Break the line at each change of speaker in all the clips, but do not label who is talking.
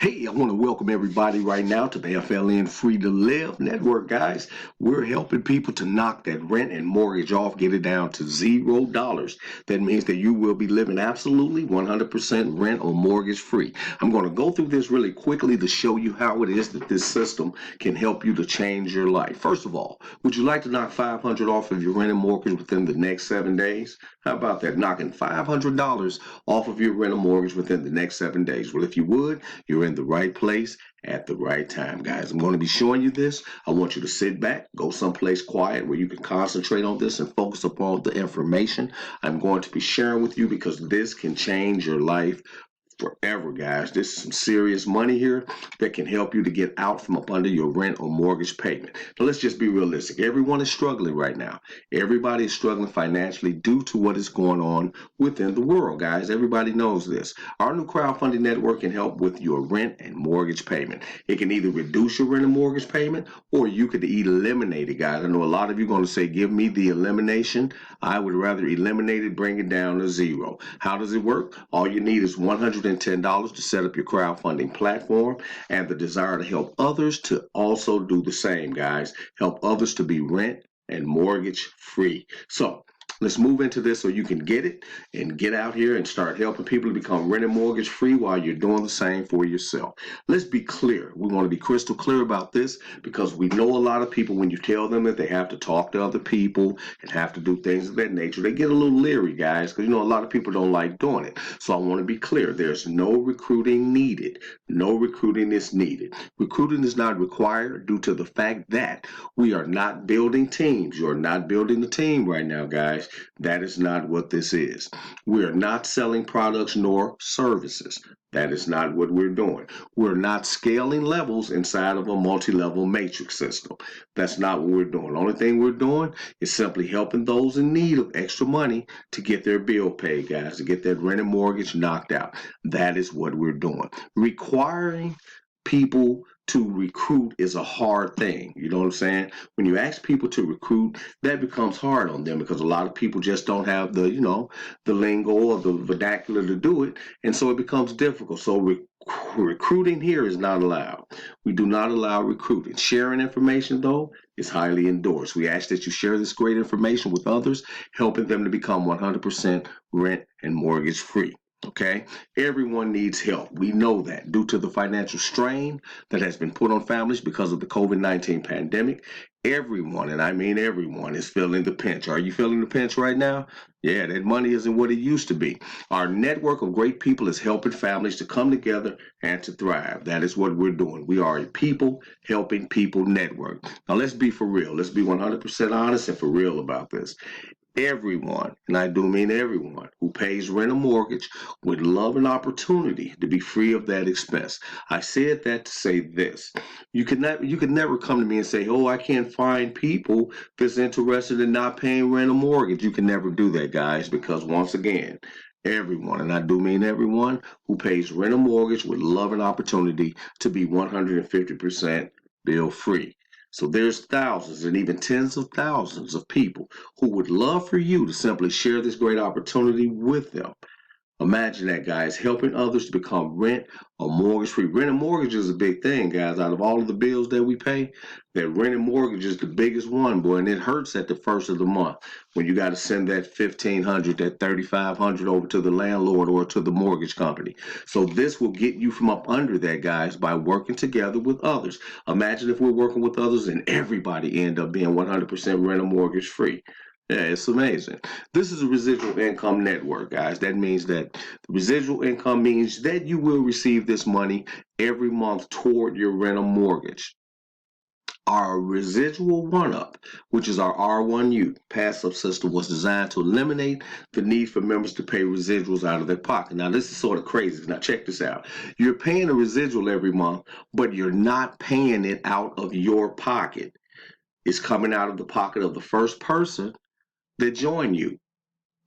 Hey, I want to welcome everybody right now to the Fln Free To Live network, guys. We're helping people to knock that rent and mortgage off, get it down to $0. That means that you will be living absolutely 100% rent or mortgage free. I'm going to go through this really quickly to show you how it is that this system can help you to change your life. First of all, would you like to knock $500 off of your rent and mortgage within the next 7 days? How about that? Knocking $500 off of your rent or mortgage within the next 7 days. Well, if you would, you're in the right place at the right time, guys. I'm going to be showing you this. I want you to sit back, go someplace quiet where you can concentrate on this and focus upon the information I'm going to be sharing with you, because this can change your life forever, guys. This is some serious money here that can help you to get out from up under your rent or mortgage payment. Now, let's just be realistic. Everyone is struggling right now. Everybody is struggling financially due to what is going on within the world, guys. Everybody knows this. Our new crowdfunding network can help with your rent and mortgage payment. It can either reduce your rent and mortgage payment, or you could eliminate it, guys. I know a lot of you are going to say, give me the elimination. I would rather eliminate it, bring it down to zero. How does it work? All you need is $110 to set up your crowdfunding platform, and the desire to help others to also do the same, guys. Help others to be rent and mortgage free. So let's move into this so you can get it and get out here and start helping people to become rent and mortgage free while you're doing the same for yourself. Let's be clear. We want to be crystal clear about this, because we know a lot of people, when you tell them that they have to talk to other people and have to do things of that nature, they get a little leery, guys, because a lot of people don't like doing it. So I want to be clear. There's no recruiting needed. No recruiting is needed. Recruiting is not required due to the fact that we are not building teams. You're not building a team right now, guys. That is not what this is. We are not selling products nor services. That is not what we're doing. We're not scaling levels inside of a multi-level matrix system. That's not what we're doing. The only thing we're doing is simply helping those in need of extra money to get their bill paid, guys, to get that rent and mortgage knocked out. That is what we're doing. Requiring people to recruit is a hard thing. You know what I'm saying? When you ask people to recruit, that becomes hard on them, because a lot of people just don't have the, the lingo or the vernacular to do it. And so it becomes difficult. So recruiting here is not allowed. We do not allow recruiting. Sharing information, though, is highly endorsed. We ask that you share this great information with others, helping them to become 100% rent and mortgage free. Okay, everyone needs help. We know that due to the financial strain that has been put on families because of the COVID-19 pandemic, everyone, and I mean everyone, is feeling the pinch. Are you feeling the pinch right now? Yeah, that money isn't what it used to be. Our network of great people is helping families to come together and to thrive. That is what we're doing. We are a people helping people network. Now, let's be for real. Let's be 100% honest and for real about this. Everyone, and I do mean everyone, who pays rent or mortgage would love an opportunity to be free of that expense. I said that to say this. You could never come to me and say, oh, I can't find people that's interested in not paying rent or mortgage. You can never do that, guys, because once again, everyone, and I do mean everyone, who pays rent or mortgage would love an opportunity to be 150% bill free. So there's thousands and even tens of thousands of people who would love for you to simply share this great opportunity with them. Imagine that, guys, helping others to become rent or mortgage free. Rent and mortgage is a big thing, guys. Out of all of the bills that we pay, that rent and mortgage is the biggest one, boy, and it hurts at the first of the month when you got to send that $1,500, that $3,500 over to the landlord or to the mortgage company. So this will get you from up under that, guys, by working together with others. Imagine if we're working with others and everybody end up being 100% rent or mortgage free. Yeah, it's amazing. This is a residual income network, guys. That means that the residual income means that you will receive this money every month toward your rental mortgage. Our residual one-up, which is our R1U passive system, was designed to eliminate the need for members to pay residuals out of their pocket. Now, this is sort of crazy. Now, check this out. You're paying a residual every month, but you're not paying it out of your pocket. It's coming out of the pocket of the first person that join you,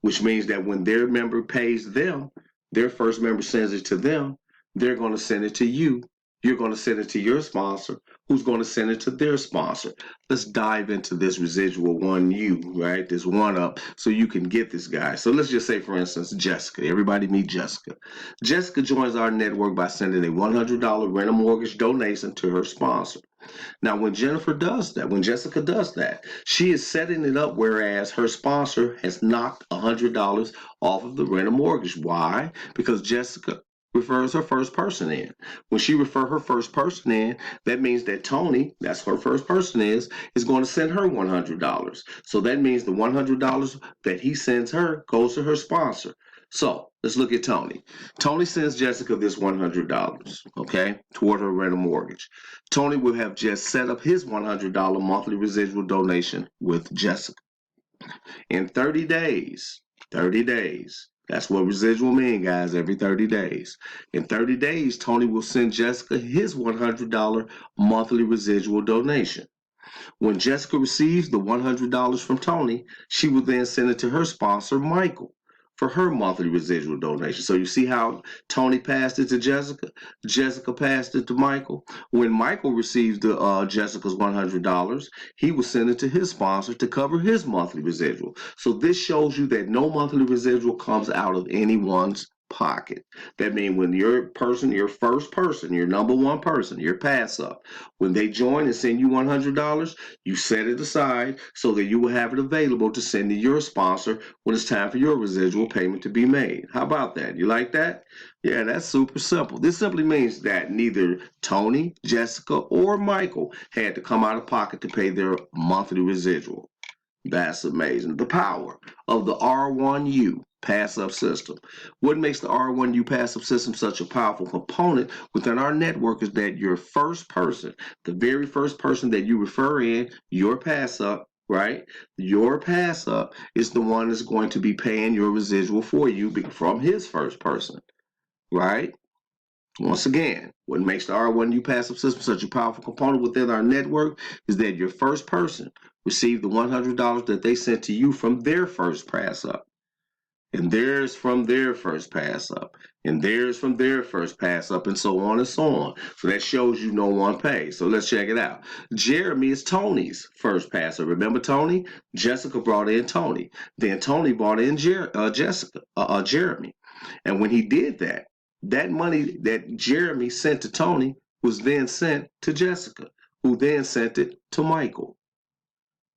which means that when their member pays them, their first member sends it to them, they're going to send it to you You're going to send it to your sponsor, who's going to send it to their sponsor. Let's dive into this residual 1U, right? This one up, so you can get this guy. So let's just say, for instance, Jessica. Everybody meet Jessica. Jessica joins our network by sending a $100 rent a mortgage donation to her sponsor. Now, when Jennifer does that, when Jessica does that, she is setting it up whereas her sponsor has knocked $100 off of the rent a mortgage. Why? Because Jessica refers her first person in. When she refers her first person in, that means that Tony, that's her first person is going to send her $100. So that means the $100 that he sends her goes to her sponsor. So let's look at Tony. Tony sends Jessica this $100, okay, toward her rent a mortgage. Tony will have just set up his $100 monthly residual donation with Jessica. In 30 days, that's what residual means, guys, every 30 days. In 30 days, Tony will send Jessica his $100 monthly residual donation. When Jessica receives the $100 from Tony, she will then send it to her sponsor, Michael, for her monthly residual donation. So you see how Tony passed it to Jessica? Jessica passed it to Michael. When Michael receives the Jessica's $100, he will send it to his sponsor to cover his monthly residual. So this shows you that no monthly residual comes out of anyone's pocket. That means when your person, your first person, your number one person, your pass up, when they join and send you $100, you set it aside so that you will have it available to send to your sponsor when it's time for your residual payment to be made. How about that? You like that? Yeah, that's super simple. This simply means that neither Tony, Jessica, or Michael had to come out of pocket to pay their monthly residual. That's amazing. The power of the R1U passive system. What makes the R1U passive system such a powerful component within our network is that your first person, the very first person that you refer in, your pass up, right? Your pass up is the one that's going to be paying your residual for you from his first person, right? Once again, what makes the R1U passive system such a powerful component within our network is that your first person received the $100 that they sent to you from their first pass up, and theirs from their first pass up, and theirs from their first pass up, and so on and so on. So that shows you no one pays. So let's check it out. Jeremy is Tony's first pass up. Remember Tony? Jessica brought in Tony. Then Tony brought in Jeremy. And when he did that, that money that Jeremy sent to Tony was then sent to Jessica, who then sent it to Michael.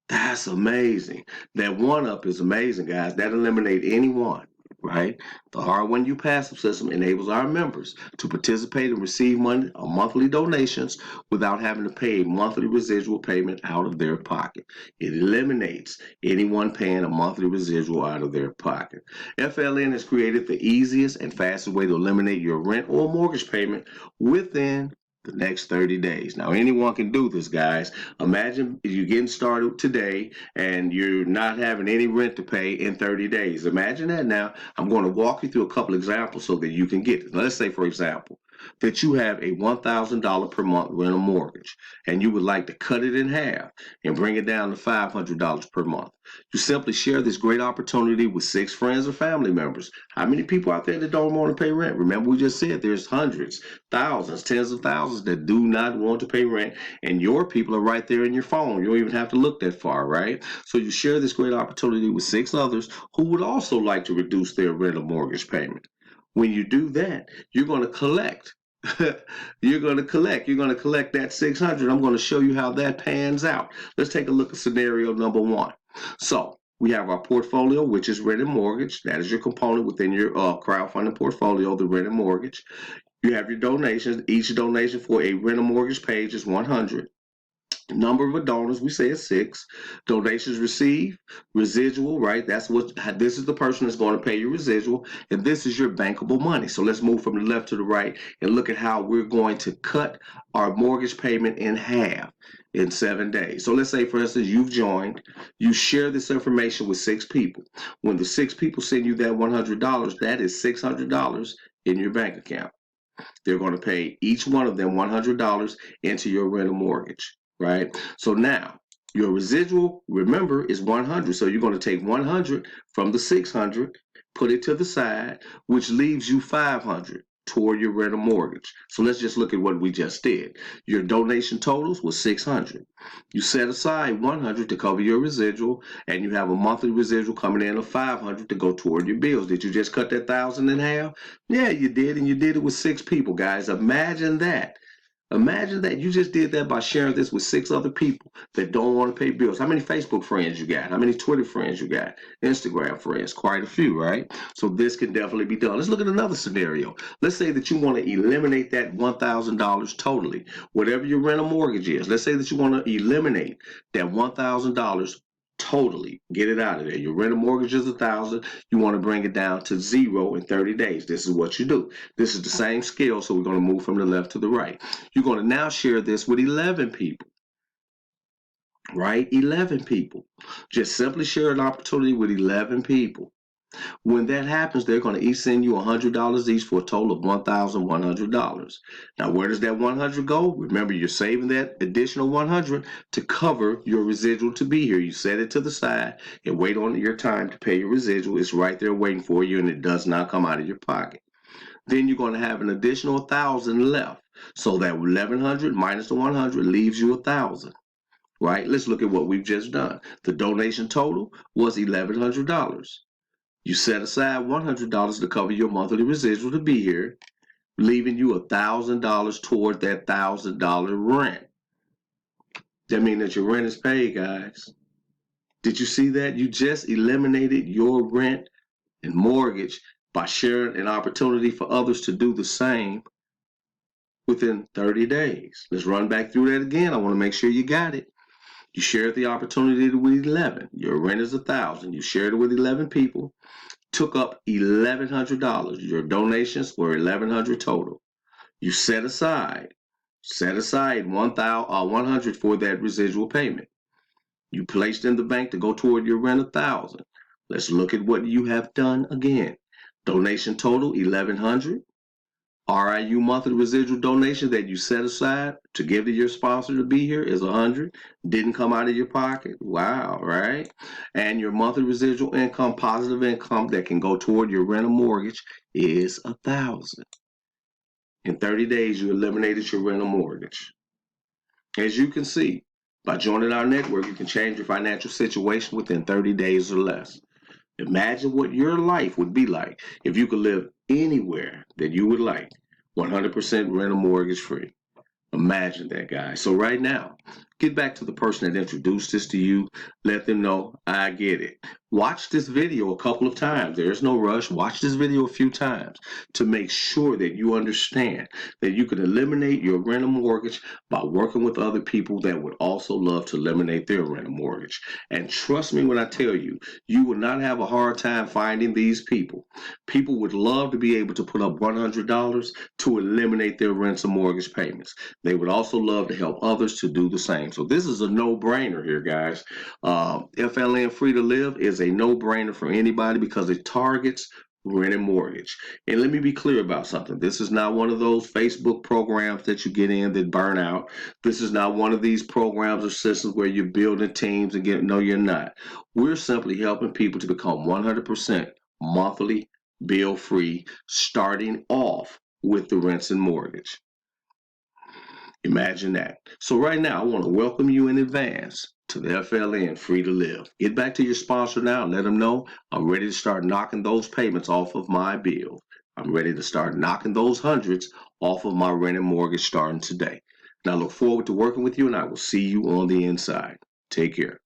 That's amazing. That one up is amazing, guys. That eliminates anyone, right? The R1U passive system enables our members to participate and receive money or monthly donations without having to pay a monthly residual payment out of their pocket. It eliminates anyone paying a monthly residual out of their pocket. FLN has created the easiest and fastest way to eliminate your rent or mortgage payment within the next 30 days. Now, anyone can do this, guys. Imagine if you're getting started today and you're not having any rent to pay in 30 days. Imagine that now. I'm going to walk you through a couple examples so that you can get it. Let's say, for example, that you have a $1,000 per month rental mortgage and you would like to cut it in half and bring it down to $500 per month. You simply share this great opportunity with 6 friends or family members. How many people out there that don't want to pay rent? Remember, we just said there's hundreds, thousands, tens of thousands that do not want to pay rent, and your people are right there in your phone. You don't even have to look that far, right? So you share this great opportunity with 6 others who would also like to reduce their rental mortgage payment. When you do that, you're going to collect. You're going to collect that 600. I'm going to show you how that pans out. Let's take a look at scenario number 1. So we have our portfolio, which is rent and mortgage. That is your component within your crowdfunding portfolio, the rent and mortgage. You have your donations. Each donation for a rent and mortgage page is 100. Number of donors, we say is 6. Donations received, residual, right? This is the person that's going to pay your residual, and this is your bankable money. So let's move from the left to the right and look at how we're going to cut our mortgage payment in half in 7 days. So let's say, for instance, you've joined, you share this information with 6 people. When the 6 people send you that $100, that is $600 in your bank account. They're going to pay each one of them $100 into your rental mortgage. Right? So now your residual, remember, is 100. So you're going to take 100 from the 600, put it to the side, which leaves you 500. toward your rent or mortgage. So let's just look at what we just did. Your donation totals was $600. You set aside $100 to cover your residual, and you have a monthly residual coming in of $500 to go toward your bills. Did you just cut that $1,000 in half? Yeah, you did, and you did it with 6 people, guys. Imagine that. Imagine that you just did that by sharing this with 6 other people that don't want to pay bills. How many Facebook friends you got? How many Twitter friends you got? Instagram friends? Quite a few, right? So this can definitely be done. Let's look at another scenario. Let's say that you want to eliminate that $1,000 totally. Whatever your rent or mortgage is, let's say that you want to eliminate that $1,000 totally. Get it out of there. Your rent or mortgage is $1,000. You want to bring it down to 0 in 30 days. This is what you do. This is the same scale, so we're going to move from the left to the right. You're going to now share this with 11 people, right? 11 people. Just simply share an opportunity with 11 people. When that happens, they're going to each send you $100 each for a total of $1,100. Now, where does that $100 go? Remember, you're saving that additional $100 to cover your residual to be here. You set it to the side and wait on your time to pay your residual. It's right there waiting for you, and it does not come out of your pocket. Then you're going to have an additional $1,000 left. So that 1,100 minus the 100 leaves you 1,000. Right? Let's look at what we've just done. The donation total was $1,100. You set aside $100 to cover your monthly residual to be here, leaving you $1,000 toward that $1,000 rent. That means that your rent is paid, guys. Did you see that? You just eliminated your rent and mortgage by sharing an opportunity for others to do the same within 30 days. Let's run back through that again. I want to make sure you got it. You shared the opportunity with 11. Your rent is $1,000. You shared it with 11 people. Took up $1,100. Your donations were $1,100 total. You set aside $100 for that residual payment. You placed in the bank to go toward your rent $1,000. Let's look at what you have done again. Donation total $1,100. RIU monthly residual donation that you set aside to give to your sponsor to be here is $100. Didn't come out of your pocket. Wow, right? And your monthly residual income, positive income that can go toward your rent or mortgage is $1,000. In 30 days, you eliminated your rent or mortgage. As you can see, by joining our network, you can change your financial situation within 30 days or less. Imagine what your life would be like if you could live anywhere that you would like, 100% rent or mortgage free. Imagine that, guys. So right now, get back to the person that introduced this to you. Let them know I get it. Watch this video a couple of times. There's no rush. Watch this video a few times to make sure that you understand that you can eliminate your rent or mortgage by working with other people that would also love to eliminate their rent or mortgage. And trust me when I tell you, you will not have a hard time finding these people. People would love to be able to put up $100 to eliminate their rents or mortgage payments. They would also love to help others to do the same. So this is a no-brainer here, guys. Fln Free to Live is a no-brainer for anybody because it targets rent and mortgage. And let me be clear about something. This is not one of those Facebook programs that you get in that burn out. This is not one of these programs or systems where you're building teams and get, no, you're not. We're simply helping people to become 100% monthly bill free, starting off with the rents and mortgage. Imagine that. So right now, I want to welcome you in advance to the FLN Free to Live. Get back to your sponsor now and let them know I'm ready to start knocking those payments off of my bill. I'm ready to start knocking those hundreds off of my rent and mortgage starting today. And I look forward to working with you, and I will see you on the inside. Take care.